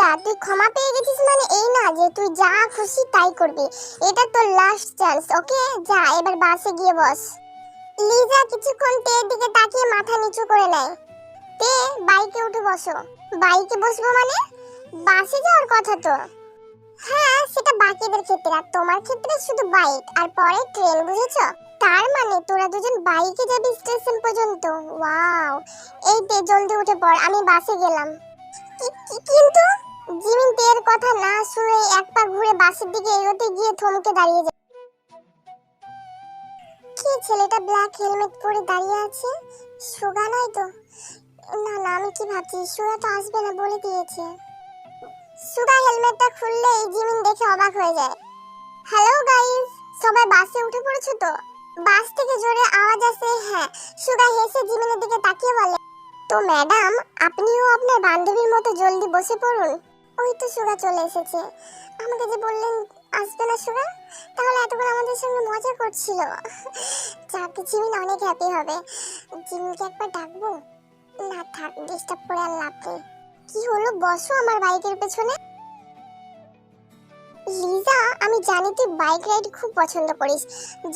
লিজা, তুই ক্ষমা পেয়ে গেছিস মানে এই না যে তুই যা খুশি তাই করবি। এটা তোর লাস্ট চান্স, ওকে? যা এবার বাসে গিয়ে বস। লিজা কিছুক্ষণ তের দিকে তাকিয়ে মাথা নিচু করে নেয়। তে, বাইকে উঠে বসো। বাইকে বসবো মানে? বাসে যাওয়ার কথা তো। হ্যাঁ, সেটা বাকিদের ক্ষেত্রে, আর তোমার ক্ষেত্রে শুধু বাইক আর পরে ট্রেন, বুঝেছো? তার মানে তোরা দুজন বাইকে যাবি স্টেশন পর্যন্ত? ওয়াও! এই তে, জলদি উঠে পড়, আমি বাসে গেলাম। কিন্তু জিমিন তের কথা না শুনে এক পা ঘুরে বাসের দিকে এগোতে গিয়ে থমকে দাঁড়িয়ে যায়। কি ছেলেটা ব্ল্যাক হেলমেট পরে দাঁড়িয়ে আছে? সুগা নয় তো? না না, আমি কি ভাবছি, সুগা তো আসবে না বলে দিয়েছে। সুগা হেলমেটটা খুললেই জিমিন দেখে অবাক হয়ে যায়। হ্যালো গাইস, সবাই বাসে উঠে পড়েছো তো? বাস থেকে জোরে আওয়াজ আসে। হ্যাঁ। সুগা হেসে জিমিনের দিকে তাকিয়ে বলে, তো ম্যাডাম, আপনিও আপনার বান্ধবীর মতো জলদি বসে পড়ুন। ওই তো সুগা চলে এসেছে। আমাকে যে বললেন আসবে না সুগা, তাহলে এতক্ষণ আমাদের সঙ্গে মজা করছিল। যাক, জিমিন অনেক হ্যাপি হবে। জিমিনকে একবার ডাকবো? না থাক, ডিস্টার্ব করে আর লাভ নেই। কি হলো, বসো আমার বাইকের পেছনে। লিজা, আমি জানি তুই বাইক রাইড খুব পছন্দ করিস।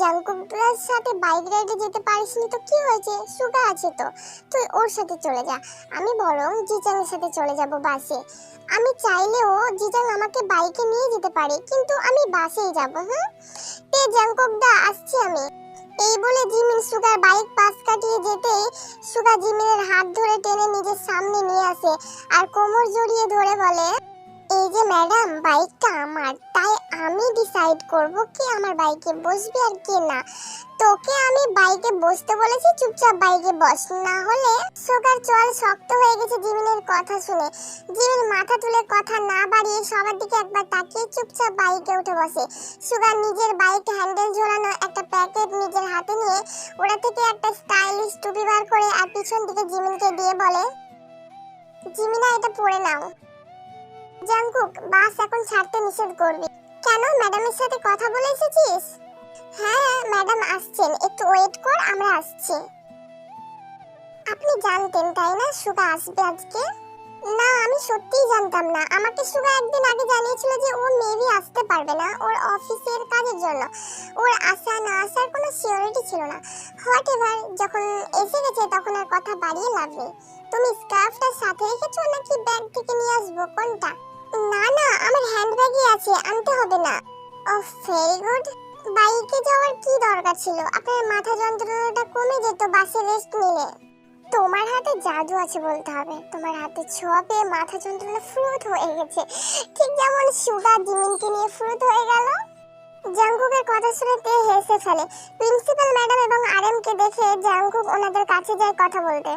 জাঙ্কুকদের সাথে বাইক রাইডে যেতে পারিসনি তো কি হয়েছে, সুগা আছে তো, তুই ওর সাথে চলে যা। আমি বরং জিজাং এর সাথে চলে যাব বাসে। আমি চাইলেও জিজাং আমাকে বাইকে নিয়ে যেতে পারে, কিন্তু আমি বাসেই যাব। হুম, তে জাঙ্কুকদা, আসছি আমি। এই বলে জিমিন সুগার বাইক পাশ কাটিয়ে যেতেই সুগা জিমিনের হাত ধরে টেনে নিজের সামনে নিয়ে আসে আর কোমর জড়িয়ে ধরে বলে, এই যে ম্যাডাম, বাইকটা আমার, তাই আমি ডিসাইড করব কে আমার বাইকে বসবে আর কে না। তোকে আমি বাইকে বসতে বলেছি, চুপচাপ বাইকে বস, না হলে। সুগার চল শক্ত হয়ে গেছে জিমিনের কথা শুনে। জিমিন মাথা তুলে কথা না বাড়িয়ে সবার দিকে একবার তাকিয়ে চুপচাপ বাইকে উঠে বসে। সুগার নিজের বাইক হ্যান্ডেল ঝোলানো একটা প্যাকেট নিজের হাতে নিয়ে ওরা থেকে একটা স্টাইলিশ টুপি বার করে আর পিছন দিকে জিমিনকে দিয়ে বলে, জিমিনা, এটা পরে নাও। জাঙ্কুক, বাস এখন ছাড়তে নিষেধ করবি। কেন, ম্যাডামের সাথে কথা বলে এসেছিস? হ্যাঁ, ম্যাডাম আসছেন, একটু ওয়েট কর, আমরা আসছি। আপনি জানতেন তাই না সুগা আসবে আজকে? না, আমি সত্যিই জানতাম না। আমাকে সুগা একদিন আগে জানিয়েছিল যে ও মেবি আসতে পারবে না, ওর অফিসের কাজের জন্য। ওর আসা না আসার কোনো সিওরিটি ছিল না। হোয়াট এভার, যখন এসে গেছে তখন আর কথা বাড়িয়ে লাভ নেই। তুমি স্কার্ফটা সাথে রেখেছো নাকি ব্যাগ থেকে নিয়ে আসবো, কোনটা? না না, আমার হ্যান্ডব্যাগই আছে, আনতে হবে না। ওহ, ভেরি গুড। বাইকে যাওয়ার কি দরকার ছিল? আপনার মাথা যন্ত্রণাটা কমে যেত বাসে রেস্ট নিলে। তোমার হাতে জাদু আছে বলতে হবে। তোমার হাতে ছোঁয়া পেয়ে মাথা যন্ত্রণা ফ্রুত হয়ে গেছে, ঠিক যেমন সুগা জিমিনকে নিয়ে ফ্রুত হয়ে গেল। জাঙ্কুকের কথা শুনে তে হেসে ফেলে। প্রিন্সিপাল ম্যাডাম এবং আরএমকে দেখে জাঙ্কুক ওনাদের কাছে যায় কথা বলতে।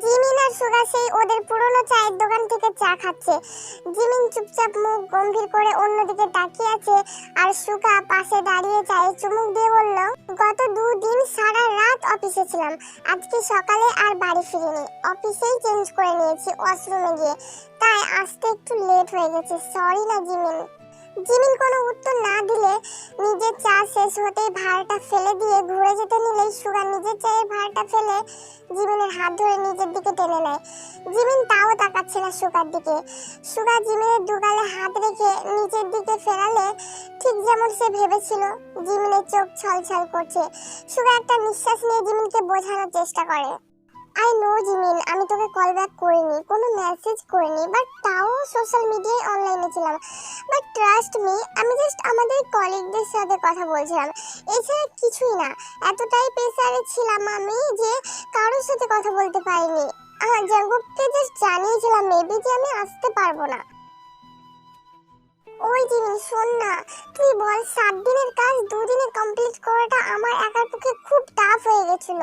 জিমিন আর সুগা সেই ওদের পুরনো চায়ের দোকান থেকে চা খাচ্ছে। জিমিন চুপচাপ মুখ গম্ভীর করে অন্যদিকে তাকিয়ে আছে, আর সুগা পাশে দাঁড়িয়ে চায়ে চুমুক দিয়ে বলল, গত 2 দিন সারা রাত অফিসে ছিলাম, আজকে সকালে আর বাড়ি ফিরিনি। অফিসেই চেঞ্জ করে নিয়েছি ওয়াশরুমে গিয়ে, তাই আসতে একটু লেট হয়ে গেছে। সরি না জিমিন। জিমিন কোনো উত্তর না দিলে নিজের চা শেষ হতেই ভাঁড়টা ফেলে দিয়ে ঘুরে যেতে নিলেই সুগা নিজের চায়ের ভাঁড়টা ফেলে জিমিনের হাত ধরে নিজের দিকে টেনে নেয়। জিমিন তাও তাকাচ্ছে না সুগার দিকে। সুগা জিমিনের দুগালে হাত রেখে নিচের দিকে ফেরালে ঠিক যেমন সে ভেবেছিল, জিমিনের চোখ ছলছল করছে। সুগা একটা নিঃশ্বাস নিয়ে জিমিনকে বোঝানোর চেষ্টা করে, আই নো জিমিন, আমি তোকে কল ব্যাক করিনি, কোনো মেসেজ করিনি, বাট তাও সোশ্যাল মিডিয়ায় অনলাইনে ছিলাম। বাট ট্রাস্ট মি, আমি জাস্ট আমাদের কলিগদের সাথে কথা বলছিলাম, এছাড়া কিছুই না। এতটাই প্রেসারে ছিলাম আমি যে কারোর সাথে কথা বলতে পারিনি। জাঙ্কুককে জাস্ট জানিয়েছিলাম মেবি যে আমি আসতে পারবো না। ওই জিমিন, শোন না, তুই বল, 7 দিনের কাজ 2 দিনে কমপ্লিট করাটা আমার একার পক্ষে খুব টাফ হয়ে গেছিল।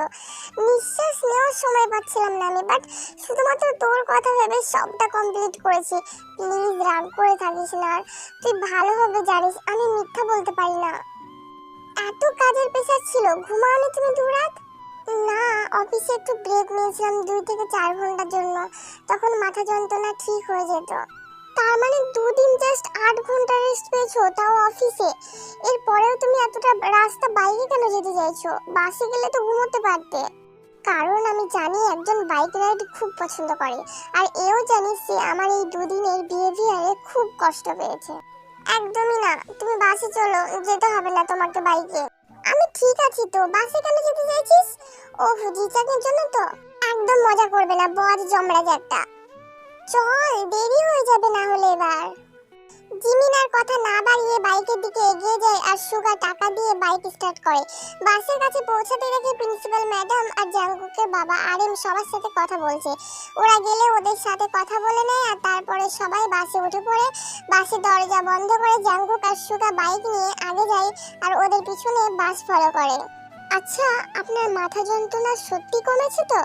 নিঃশ্বাস নেওয়ার সময় পাচ্ছিলাম না আমি, বাট শুধুমাত্র তোর কথা ভেবে সবটা কমপ্লিট করেছি। প্লিজ রাগ করে থাকিস না, আর তুই ভালোভাবে জানিস আমি মিথ্যা বলতে পারি না। এত কাজের প্রেসার ছিল, ঘুমাওনি তুমি 2 রাত? না, অফিসে একটু ব্রেক নিয়েছিলাম 2 থেকে 4 ঘন্টার জন্য, তখন মাথা যন্ত্রণা ঠিক হয়ে যেত। তার মানে 2 দিন জাস্ট 8 ঘন্টা রেস্ট পেয়েছো, তাও অফিসে। এরপরেও তুমি এতটা রাস্তা বাইকে কেন যেতে চাইছো? বাসে গেলে তো ঘুমোতে পারতে। কারণ আমি জানি একজন বাইক রাইড খুব পছন্দ করে, আর এও জানি সে আমার এই দুদিনের বিহেভিয়ারে খুব কষ্ট পেয়েছে। একদমই না, তুমি বাসে চলো, যেতে হবে না তোমাকে বাইকে। আমি ঠিক আছি তো, বাসে কেন যেতে চাইছিস? ও জিজাকের জন্য তো। একদম মজা করবে না, বদ জমরাজ একটা। চল, দেরি হয়ে যাবে না হলে এবার। জিমিন আর কথা না বাড়িয়ে বাইকের দিকে এগিয়ে যায় আর সুগা টাকা দিয়ে বাইক স্টার্ট করে। বাসের কাছে পৌঁছাতে দেখে প্রিন্সিপাল ম্যাডাম আর জাঙ্কুকের বাবা আরএম সবার সাথে কথা বলছে। ওরা গেলে ওদের সাথে কথা বলে নেয় আর তারপরে সবাই বাসে উঠে পড়ে। বাসের দরজা বন্ধ করে জাঙ্কুক আর সুগা বাইক নিয়ে আগে যায় আর ওদের পিছনে বাস ফলো করে। আচ্ছা, আপনার মাথা যন্ত্রণা সত্যি কমেছে তো?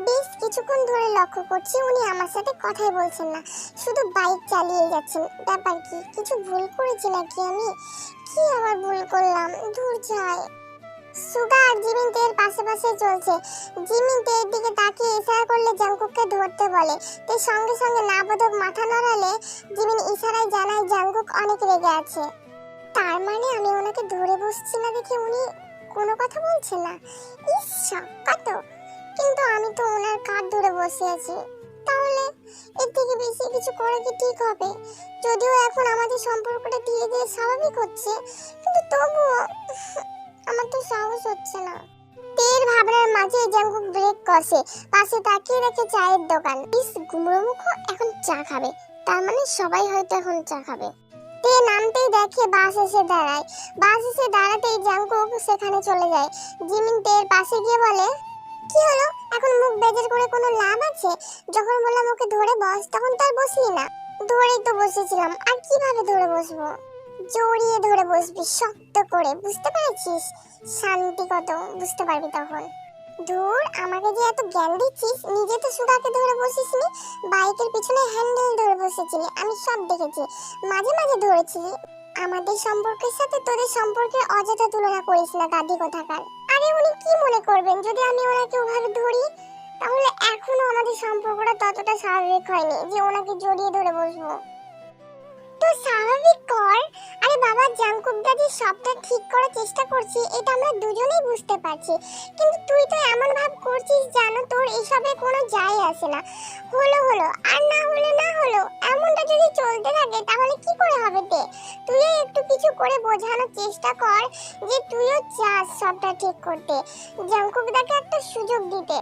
বেশ কিছুক্ষণ ধরে লক্ষ্য করছি উনি আমার সাথে কথাই বলছেন না, শুধু বাইক চালিয়ে যাচ্ছেন। ব্যাপার কি, কিছু ভুল করেছি নাকি আমি? কি আবার ভুল করলাম, দূর যাই। সুগা আর জিমিন তের পাশে পাশে চলছে। জিমিন তের দিকে তাকিয়ে ইশারা করলে জাঙ্কুককে ধরতে বলে। তে সঙ্গে সঙ্গে না বোধক মাথা নড়ালে জিমিন ইশারায় জানায় জাঙ্কুক অনেক রেগে আছে। তার মানে আমি ওনাকে ধরে বসছি না দেখে উনি কোনো কথা বলছেন না। ইস, শক্কা তো। কিন্তু আমি তো ওনার কাঁধ ধরে বসে আছি, তাহলে এর থেকে বেশি কিছু করে কি ঠিক হবে? যদিও এখন আমাদের সম্পর্কটা ধীরে ধীরে স্বাভাবিক হচ্ছে, কিন্তু তবুও আমার তো সাহস হচ্ছে না। তের ভাবনার মাঝে জাঙ্কুক ব্রেক কষে, পাশে তাকিয়ে রেখে চায়ের দোকান। ইস, গুমড়ো মুখ এখন চা খাবে, তার মানে সবাই হয়তো এখন চা খাবে। তে নামতেই দেখে বাস এসে দাঁড়ায়। বাস এসে দাঁড়াতেই জাঙ্কুক সেখানে চলে যায়। জিমিন তের পাশে গিয়ে বলে, কি হলো, এখন মুখ বেজার করে কোনো লাভ আছে? যখন বললাম ওকে ধরে বস, তখন তার বসলি না। ধরেই তো বসেছিলাম, আর কিভাবে ধরে বসবো? জড়িয়ে ধরে বসবি শক্ত করে, বুঝতে পেরেছিস? শান্তি কত বুঝতে পারবি তখন। দূর, আমাকে যে এত জ্ঞান দিচ্ছিস, নিজে তো সুগাকে ধরে বসিসনি, বাইকের পিছনে হ্যান্ডেল ধরে বসেছিলি, আমি সব দেখেছি। মাঝে মাঝে ধরেছিলি। আমাদের সম্পর্কের সাথে তোদের সম্পর্কের অযথা তুলনা করিস না, গাধি কোথাকার। আরে উনি কি মনে করবেন যদি আমি ওনাকে ওভাবে ধরি? তাহলে এখনো আমাদের সম্পর্কটা ততটা স্বাভাবিক হয়নি যে ওনাকে জড়িয়ে ধরে বসবো। তো স্বাভাবিক কর। আরে বাবা, জাঙ্কুক দাদি সবটা ঠিক করার চেষ্টা করছি, এটা আমরা দুজনেই বুঝতে পারছি, কিন্তু তুই তো এমন ভাব করছিস জানো তোর এসবে কোনো যায় আসে না। হলো হলো, আর না হলে না হলো, এমনটা যদি চলতে থাকে তাহলে কি করে হবে? তুইও একটু কিছু করে বোঝানোর চেষ্টা কর যে তুইও চাস সবটা ঠিক করতে, জাঙ্কুক দাকে একটা সুযোগ দিতে।